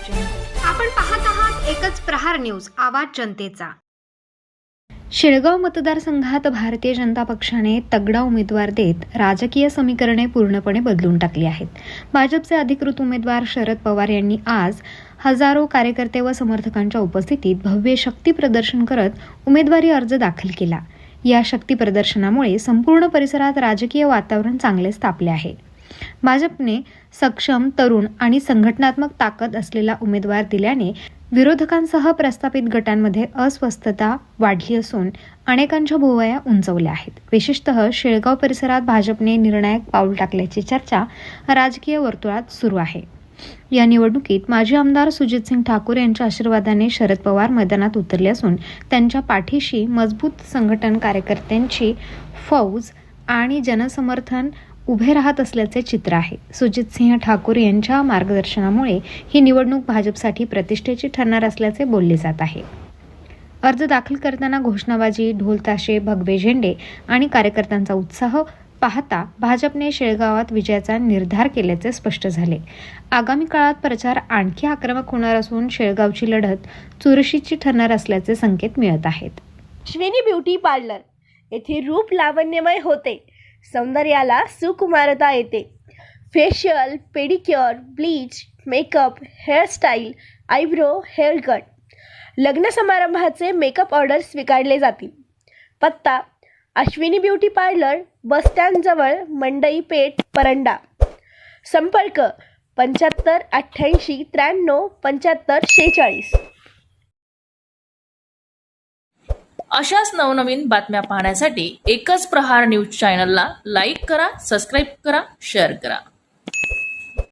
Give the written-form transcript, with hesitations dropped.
आपण पाहत आहात एकच प्रहार न्यूज, आवाज जनतेचा। शेळगाव मतदारसंघात भारतीय जनता पक्षाने तगडा उमेदवार देत राजकीय समीकरणे पूर्णपणे बदलून टाकली आहेत। भाजपचे अधिकृत उमेदवार शरद पवार यांनी आज हजारो कार्यकर्ते व समर्थकांच्या उपस्थितीत भव्य शक्ती प्रदर्शन करत उमेदवारी अर्ज दाखल केला। या शक्ती प्रदर्शनामुळे संपूर्ण परिसरात राजकीय वातावरण चांगलेच तापले आहे। भाजपने सक्षम, तरुण आणि संघटनात्मक ताकद असलेला उमेदवार दिल्याने विरोधकांसह प्रस्थापित गटांमध्ये अस्वस्थता वाढली असून अनेकांच्या भुवया उंचावल्या आहेत। विशेषतः शेळगाव परिसरात भाजपने निर्णायक पाऊल टाकल्याची चर्चा राजकीय वर्तुळात सुरू आहे। या निवडणुकीत माजी आमदार सुजितसिंह ठाकूर यांच्या आशीर्वादाने शरद पवार मैदानात उतरले असून त्यांच्या पाठीशी मजबूत संघटन, कार्यकर्त्यांची फौज आणि जनसमर्थन उभे राहत असल्याचे चित्र आहे। सुजितसिंह ठाकूर यांच्या मार्गदर्शनामुळे ही निवडणूक भाजपसाठी प्रतिष्ठेची ठरणार असल्याचे बोलले जात आहे। अर्ज दाखल करताना घोषणाबाजी, ढोलताशे, भगवे झेंडे आणि कार्यकर्त्यांचा उत्साह पाहता भाजपने शेळगावात विजयाचा निर्धार केल्याचे स्पष्ट झाले। आगामी काळात प्रचार आणखी आक्रमक होणार असून शेळगावची लढत चुरशीची ठरणार असल्याचे संकेत मिळत आहेत। अश्विनी ब्युटी पार्लर येथे रूप लावण्यमय होते, सौंदर्याला सुकुमारता येते। Facial, pedicure, bleach, makeup, hairstyle, eyebrow, hair cut, लग्न समारंभाचे मेकअप ऑर्डर स्वीकारले जातील। पत्ता Ashwini beauty parlour, bus stand जवळ, मंडई पेठ, परंडा। संपर्क 75 88 93 75 46। अशाच नवनवीन बातम्या पाहण्यासाठी एकच प्रहार न्यूज चॅनलला लाईक करा, सबस्क्राईब करा, शेअर करा।